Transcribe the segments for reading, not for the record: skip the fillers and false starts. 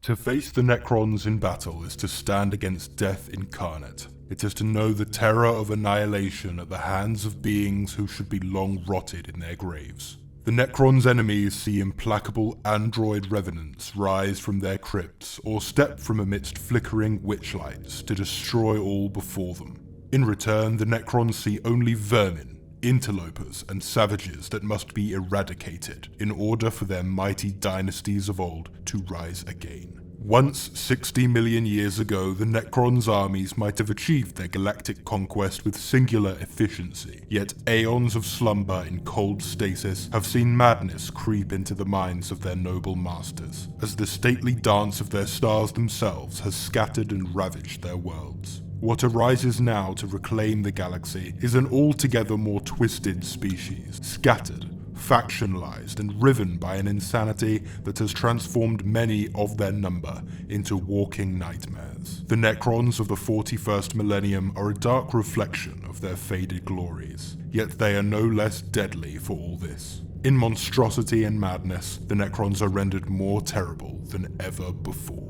To face the Necrons in battle is to stand against death incarnate. It is to know the terror of annihilation at the hands of beings who should be long rotted in their graves. The Necrons' enemies see implacable android revenants rise from their crypts or step from amidst flickering witchlights to destroy all before them. In return, the Necrons see only vermin, interlopers, and savages that must be eradicated in order for their mighty dynasties of old to rise again. Once, 60 million years ago, the Necrons' armies might have achieved their galactic conquest with singular efficiency, yet aeons of slumber in cold stasis have seen madness creep into the minds of their noble masters, as the stately dance of their stars themselves has scattered and ravaged their worlds. What arises now to reclaim the galaxy is an altogether more twisted species, scattered, factionalized and riven by an insanity that has transformed many of their number into walking nightmares. The Necrons of the 41st millennium are a dark reflection of their faded glories, yet they are no less deadly for all this. In monstrosity and madness, the Necrons are rendered more terrible than ever before.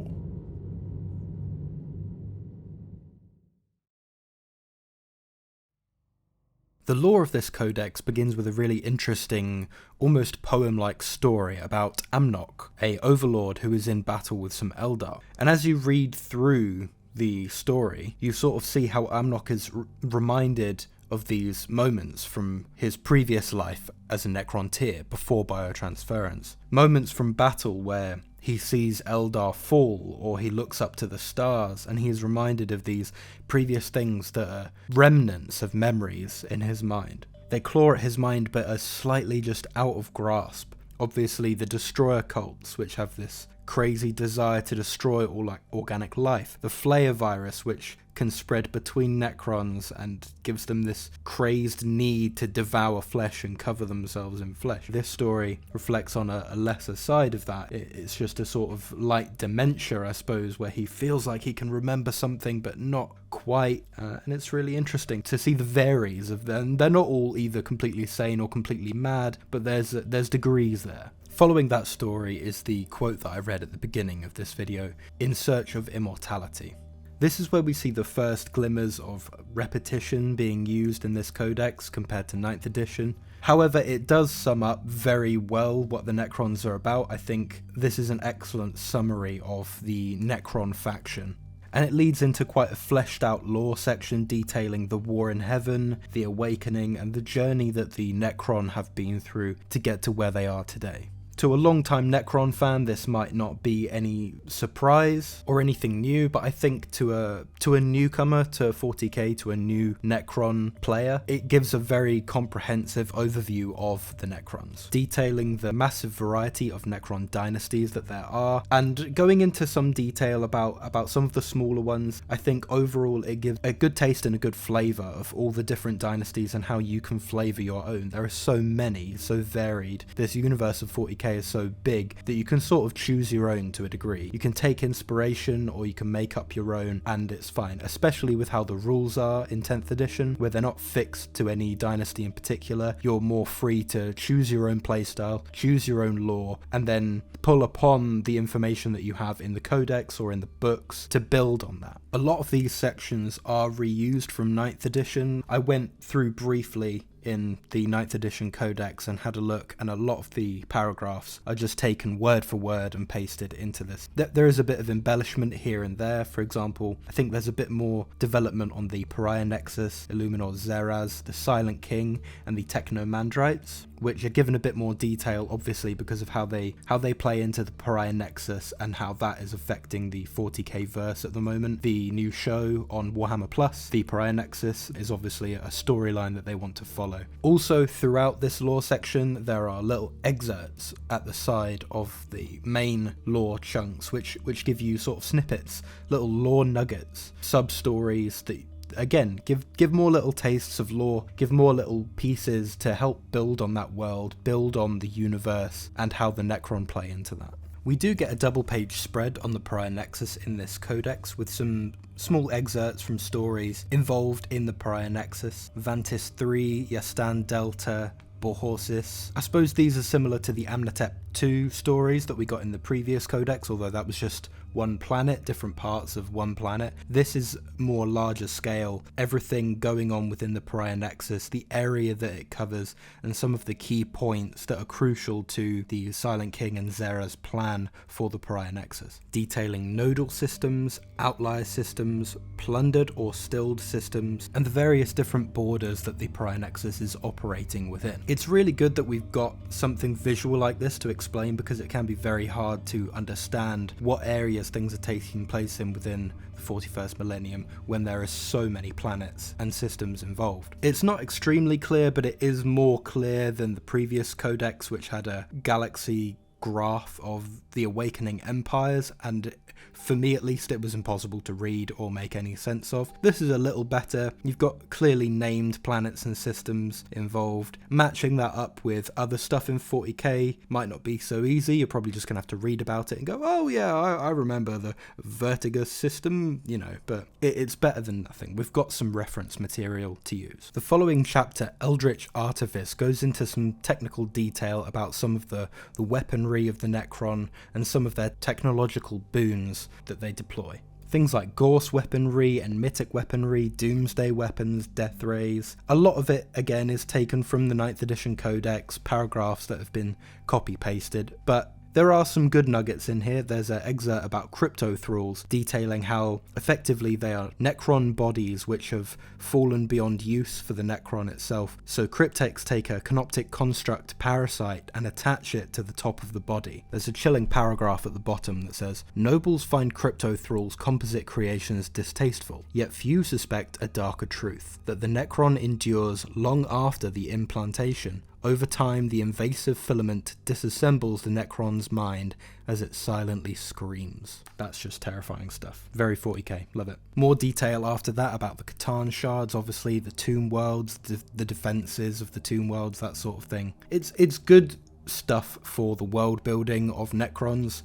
The lore of this codex begins with a really interesting, almost poem-like story about Amnok, a overlord who is in battle with some Eldar. And as you read through the story, you sort of see how Amnok is reminded of these moments from his previous life as a Necrontyr before biotransference. Moments from battle where he sees Eldar fall, or he looks up to the stars, and he is reminded of these previous things that are remnants of memories in his mind. They claw at his mind but are slightly just out of grasp. Obviously the destroyer cults, which have this crazy desire to destroy all organic life. The Flayer virus, which can spread between Necrons and gives them this crazed need to devour flesh and cover themselves in flesh. This story reflects on a lesser side of that. It's just a sort of light dementia, I suppose, where he feels like he can remember something but not quite, and it's really interesting to see the varies of them. They're not all either completely sane or completely mad, but there's degrees there. Following that story is the quote that I read at the beginning of this video, "In search of immortality." This is where we see the first glimmers of repetition being used in this codex compared to 9th edition. However, it does sum up very well what the Necrons are about. I think this is an excellent summary of the Necron faction. And it leads into quite a fleshed out lore section detailing the war in heaven, the awakening, and the journey that the Necron have been through to get to where they are today. To a long-time Necron fan, this might not be any surprise or anything new, but I think to a newcomer to 40k, to a new Necron player, it gives a very comprehensive overview of the Necrons, detailing the massive variety of Necron dynasties that there are, and going into some detail about some of the smaller ones. I think overall it gives a good taste and a good flavour of all the different dynasties and how you can flavour your own. There are so many, so varied. This universe of 40k is so big that you can sort of choose your own to a degree. You can take inspiration or you can make up your own, and it's fine, especially with how the rules are in 10th edition, where they're not fixed to any dynasty in particular. You're more free to choose your own playstyle, choose your own lore, and then pull upon the information that you have in the codex or in the books to build on that. A lot of these sections are reused from 9th edition. I went through briefly in the 9th edition codex and had a look, and a lot of the paragraphs are just taken word for word and pasted into this. There is a bit of embellishment here and there. For example, I think there's a bit more development on the Pariah Nexus, Illuminor Zeraz, the Silent King, and the Technomandrites, which are given a bit more detail, obviously because of how they play into the Pariah Nexus and how that is affecting the 40k verse at the moment. The new show on Warhammer Plus, the Pariah Nexus, is obviously a storyline that they want to follow. Also, throughout this lore section, there are little excerpts at the side of the main lore chunks, which give you sort of snippets, little lore nuggets, sub-stories that, again, give more little tastes of lore, give more little pieces to help build on that world, build on the universe, and how the Necron play into that. We do get a double-page spread on the Pariah Nexus in this codex, with some small excerpts from stories involved in the Pariah Nexus. Vantis 3, Yastan Delta, Borhorsis. I suppose these are similar to the Amnatep 2 stories that we got in the previous codex, although that was just one planet, different parts of one planet. This is more larger scale, everything going on within the Pariah Nexus, the area that it covers, and some of the key points that are crucial to the Silent King and Zera's plan for the Pariah Nexus. Detailing nodal systems, outlier systems, plundered or stilled systems, and the various different borders that the Pariah Nexus is operating within. It's really good that we've got something visual like this to explain, because it can be very hard to understand what areas things are taking place in within the 41st millennium when there are so many planets and systems involved. It's not extremely clear, but it is more clear than the previous codex, which had a galaxy graph of the awakening empires, and for me at least it was impossible to read or make any sense of. This is a little better. You've got clearly named planets and systems involved. Matching that up with other stuff in 40k might not be so easy. You're probably just gonna have to read about it and go, oh yeah, I remember the Vertigus system, you know, but it's better than nothing. We've got some reference material to use. The following chapter, Eldritch Artifice, goes into some technical detail about some of the weaponry of the Necron and some of their technological boons that they deploy. Things like Gorse weaponry and Mythic weaponry, Doomsday weapons, Death Rays. A lot of it, again, is taken from the 9th edition Codex, paragraphs that have been copy-pasted, but there are some good nuggets in here. There's an excerpt about crypto thralls, detailing how effectively they are Necron bodies which have fallen beyond use for the Necron itself. So cryptex take a canoptic construct parasite and attach it to the top of the body. There's a chilling paragraph at the bottom that says, nobles find crypto thralls' composite creations distasteful, yet few suspect a darker truth, that the Necron endures long after the implantation. Over time, the invasive filament disassembles the Necron's mind as it silently screams. That's just terrifying stuff. Very 40k, love it. More detail after that about the Catan shards, obviously, the tomb worlds, the defenses of the tomb worlds, that sort of thing. It's good stuff for the world building of Necrons,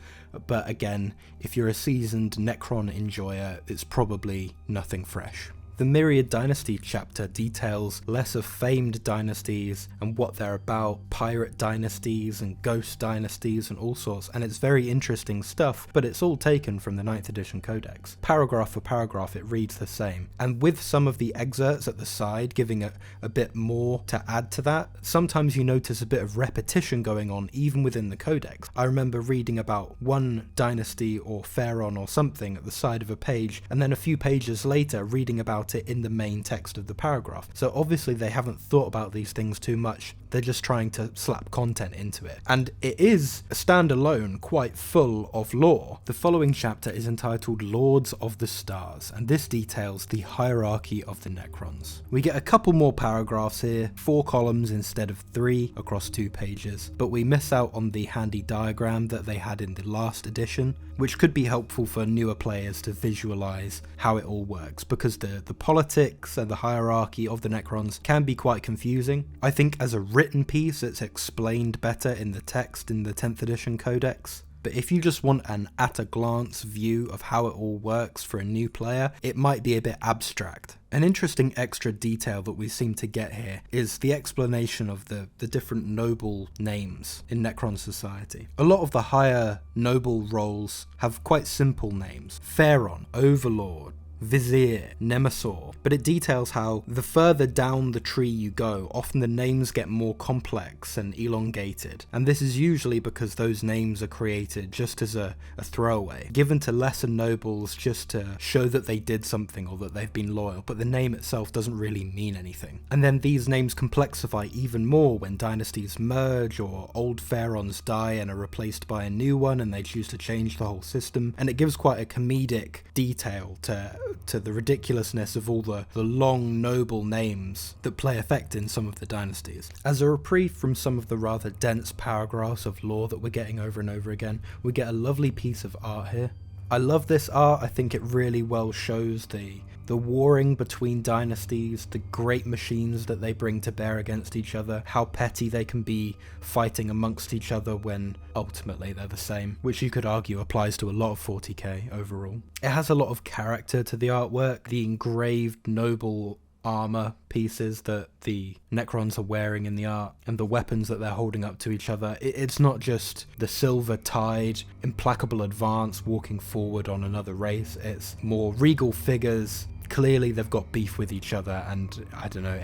but again, if you're a seasoned Necron enjoyer, it's probably nothing fresh. The Myriad Dynasty chapter details lesser famed dynasties and what they're about, pirate dynasties and ghost dynasties and all sorts, and it's very interesting stuff, but it's all taken from the 9th edition Codex. Paragraph for paragraph it reads the same, and with some of the excerpts at the side giving it a bit more to add to that, sometimes you notice a bit of repetition going on even within the Codex. I remember reading about one dynasty or pharaoh or something at the side of a page, and then a few pages later reading about it in the main text of the paragraph. So obviously they haven't thought about these things too much, they're just trying to slap content into it. And it is standalone, quite full of lore. The following chapter is entitled Lords of the Stars, and this details the hierarchy of the Necrons. We get a couple more paragraphs here, 4 columns instead of 3 across 2 pages, but we miss out on the handy diagram that they had in the last edition, which could be helpful for newer players to visualize how it all works, because the politics and the hierarchy of the Necrons can be quite confusing. I think as a written piece it's explained better in the text in the 10th edition Codex, but if you just want an at-a-glance view of how it all works for a new player, it might be a bit abstract. An interesting extra detail that we seem to get here is the explanation of the different noble names in Necron society. A lot of the higher noble roles have quite simple names: Pharaon, Overlord, Vizier, Nemesaur, but it details how the further down the tree you go, often the names get more complex and elongated, and this is usually because those names are created just as a throwaway, given to lesser nobles just to show that they did something or that they've been loyal, but the name itself doesn't really mean anything. And then these names complexify even more when dynasties merge or old pharaons die and are replaced by a new one and they choose to change the whole system, and it gives quite a comedic detail to the ridiculousness of all the long noble names that play effect in some of the dynasties. As a reprieve from some of the rather dense paragraphs of lore that we're getting over and over again, we get a lovely piece of art here. I love this art. I think it really well shows the warring between dynasties, the great machines that they bring to bear against each other, how petty they can be fighting amongst each other when ultimately they're the same, which you could argue applies to a lot of 40k overall. It has a lot of character to the artwork. The engraved noble armor pieces that the Necrons are wearing in the art and the weapons that they're holding up to each other. It's not just the silver tide, implacable advance walking forward on another race. It's more regal figures. Clearly they've got beef with each other, and I don't know,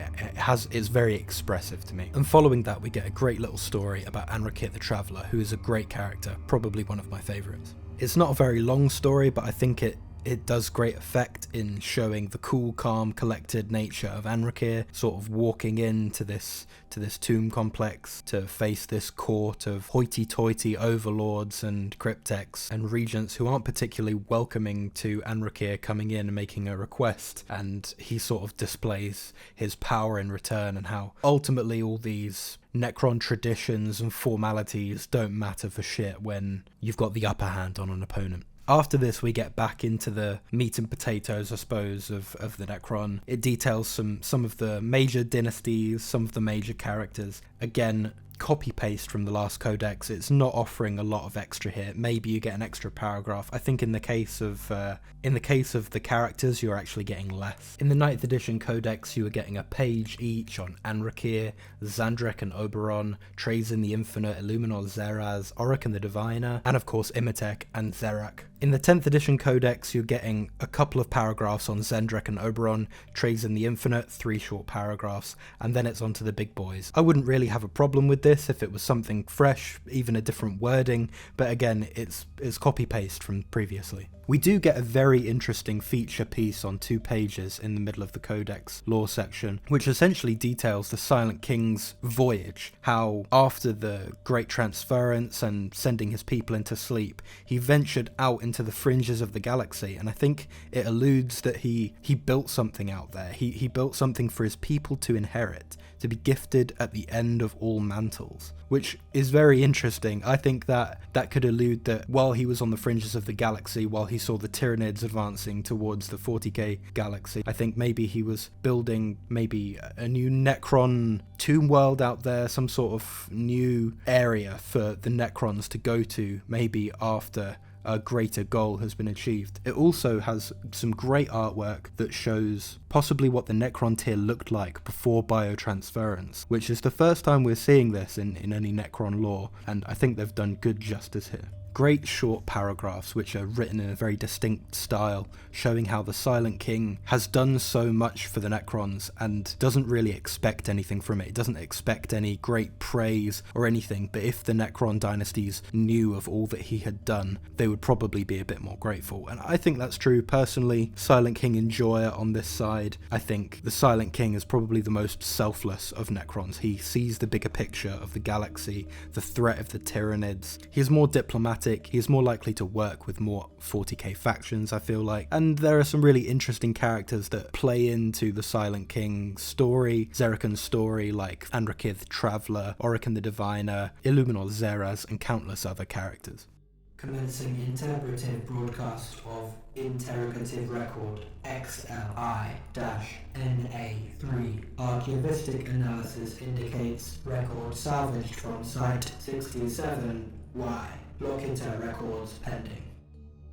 it's very expressive to me. And following that, we get a great little story about Anrakyr the Traveller, who is a great character, probably one of my favourites. It's not a very long story, but I think it does great effect in showing the cool, calm, collected nature of Anrakyr, sort of walking into this tomb complex to face this court of hoity-toity overlords and cryptex and regents who aren't particularly welcoming to Anrakyr coming in and making a request, and he sort of displays his power in return, and how ultimately all these Necron traditions and formalities don't matter for shit when you've got the upper hand on an opponent. After this, we get back into the meat and potatoes, I suppose, of the Necron. It details some of the major dynasties, some of the major characters. Again, copy-paste from the last codex. It's not offering a lot of extra here. Maybe you get an extra paragraph. I think in the case of the characters, you're actually getting less. In the 9th edition codex, you were getting a page each on Anrakyr, Xandrek and Oberon, Trazyn the Infinite, Illuminor Zeraz, Orican the Diviner, and of course Imitek and Zerak. In the 10th edition codex, you're getting a couple of paragraphs on Xandrek and Oberon, Trazyn the Infinite, 3 short paragraphs, and then it's on to the big boys. I wouldn't really have a problem with this if it was something fresh, even a different wording, but again, it's copy-paste from previously. We do get a very interesting feature piece on 2 pages in the middle of the Codex lore section, which essentially details the Silent King's voyage, how after the Great Transference and sending his people into sleep, he ventured out into the fringes of the galaxy, and I think it alludes that he built something out there. He built something for his people to inherit, to be gifted at the end of all mantles, which is very interesting. I think that could allude that while he was on the fringes of the galaxy, while he saw the Tyranids advancing towards the 40k galaxy, I think maybe he was building maybe a new Necron tomb world out there, some sort of new area for the Necrons to go to, maybe after a greater goal has been achieved. It also has some great artwork that shows possibly what the Necron tier looked like before biotransference, which is the first time we're seeing this in any Necron lore, and I think they've done good justice here. Great short paragraphs which are written in a very distinct style, showing how the Silent King has done so much for the Necrons and doesn't really expect anything from it. It doesn't expect any great praise or anything, but if the Necron dynasties knew of all that he had done, they would probably be a bit more grateful. And I think that's true personally. Silent King enjoyer on this side. I think the Silent King is probably the most selfless of Necrons. He sees the bigger picture of the galaxy, the threat of the Tyranids. He's more diplomatic. He's more likely to work with more 40k factions, I feel like. And there are some really interesting characters that play into the Silent King story, Zerikan's story, like Anrakyr the Traveller, Orican the Diviner, Illuminor Zeraz, and countless other characters. Commencing interpretive broadcast of Interrogative Record XLI-NA3. Archivistic analysis indicates record salvaged from Site 67Y. Locator records pending.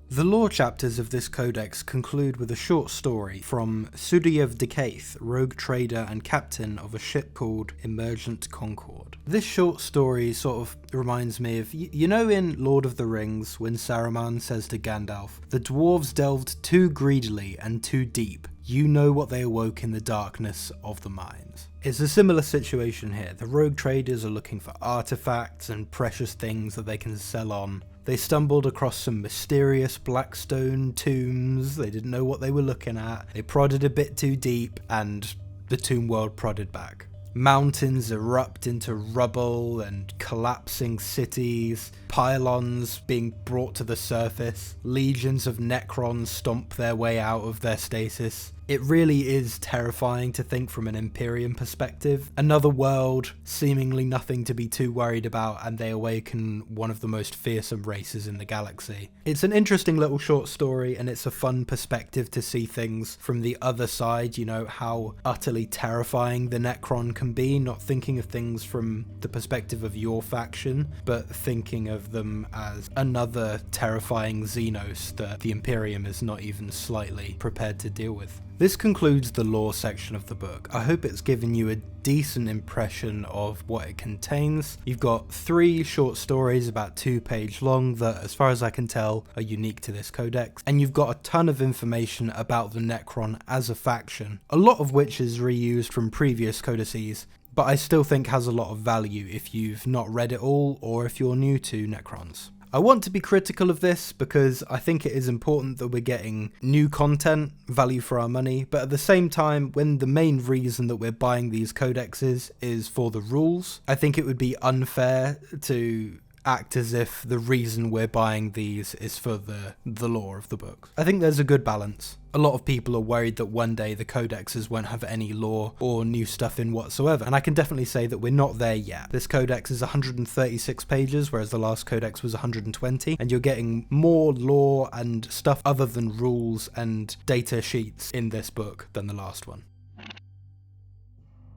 The lore chapters of this codex conclude with a short story from Sudiev Dekaith, rogue trader and captain of a ship called Emergent Concord. This short story sort of reminds me of, you know in Lord of the Rings when Saruman says to Gandalf, "The dwarves delved too greedily and too deep. You know what they awoke in the darkness of the mines." It's a similar situation here. The rogue traders are looking for artifacts and precious things that they can sell on. They stumbled across some mysterious blackstone tombs. They didn't know what they were looking at. They prodded a bit too deep, and the tomb world prodded back. Mountains erupt into rubble and collapsing cities, pylons being brought to the surface, legions of Necrons stomp their way out of their stasis. It really is terrifying to think from an Imperium perspective. Another world, seemingly nothing to be too worried about, and they awaken one of the most fearsome races in the galaxy. It's an interesting little short story, and it's a fun perspective to see things from the other side, you know, how utterly terrifying the Necron can be, not thinking of things from the perspective of your faction, but thinking of them as another terrifying Xenos that the Imperium is not even slightly prepared to deal with. This concludes the lore section of the book. I hope it's given you a decent impression of what it contains. You've got 3 short stories about 2 pages long that, as far as I can tell, are unique to this codex, and you've got a ton of information about the Necron as a faction, a lot of which is reused from previous codices, but I still think has a lot of value if you've not read it all or if you're new to Necrons. I want to be critical of this because I think it is important that we're getting new content, value for our money, but at the same time, when the main reason that we're buying these codexes is for the rules, I think it would be unfair to act as if the reason we're buying these is for the lore of the books. I think there's a good balance. A lot of people are worried that one day the codexes won't have any lore or new stuff in whatsoever, and I can definitely say that we're not there yet. This codex is 136 pages, whereas the last codex was 120, and you're getting more lore and stuff other than rules and data sheets in this book than the last one.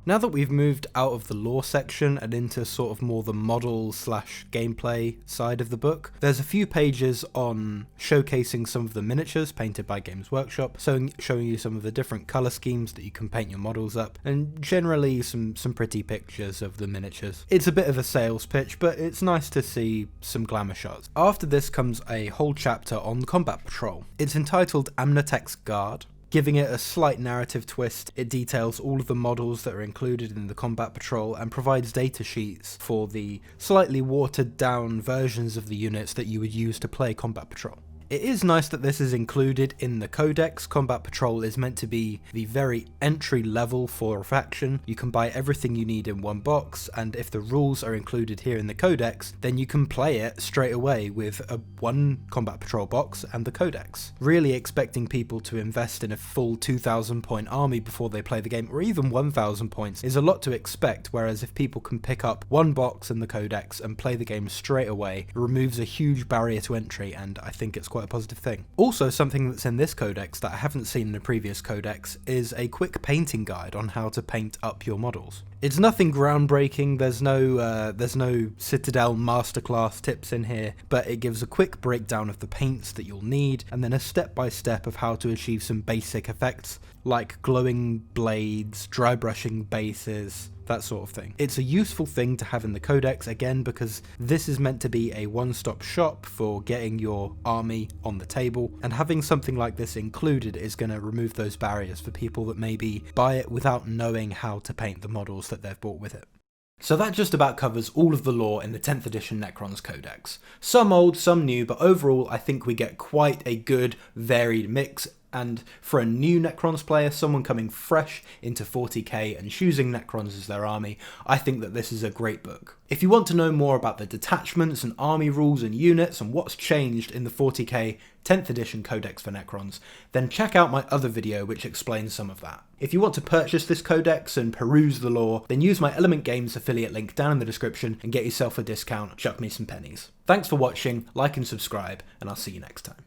Now that we've moved out of the lore section and into sort of more the model/gameplay side of the book, there's a few pages on showcasing some of the miniatures painted by Games Workshop, so showing you some of the different colour schemes that you can paint your models up, and generally some pretty pictures of the miniatures. It's a bit of a sales pitch, but it's nice to see some glamour shots. After this comes a whole chapter on Combat Patrol. It's entitled Amnatech's Guard. Giving it a slight narrative twist, it details all of the models that are included in the Combat Patrol and provides data sheets for the slightly watered down versions of the units that you would use to play Combat Patrol. It is nice that this is included in the Codex. Combat Patrol is meant to be the very entry level for a faction. You can buy everything you need in one box, and if the rules are included here in the Codex, then you can play it straight away with one Combat Patrol box and the Codex. Really expecting people to invest in a full 2,000 point army before they play the game, or even 1,000 points, is a lot to expect, whereas if people can pick up one box and the Codex and play the game straight away, it removes a huge barrier to entry, and I think it's quite a positive thing. Also, something that's in this codex that I haven't seen in a previous codex is a quick painting guide on how to paint up your models. It's nothing groundbreaking, there's no Citadel masterclass tips in here, but it gives a quick breakdown of the paints that you'll need, and then a step-by-step of how to achieve some basic effects, like glowing blades, dry brushing bases, that sort of thing. It's a useful thing to have in the codex, again, because this is meant to be a one-stop shop for getting your army on the table, and having something like this included is going to remove those barriers for people that maybe buy it without knowing how to paint the models that they've bought with it. So that just about covers all of the lore in the 10th edition Necrons Codex. Some old, some new, but overall I think we get quite a good varied mix, and for a new Necrons player, someone coming fresh into 40k and choosing Necrons as their army, I think that this is a great book. If you want to know more about the detachments and army rules and units and what's changed in the 40k 10th edition Codex for Necrons, then check out my other video which explains some of that. If you want to purchase this codex and peruse the lore, then use my Element Games affiliate link down in the description and get yourself a discount. Chuck me some pennies. Thanks for watching, like and subscribe, and I'll see you next time.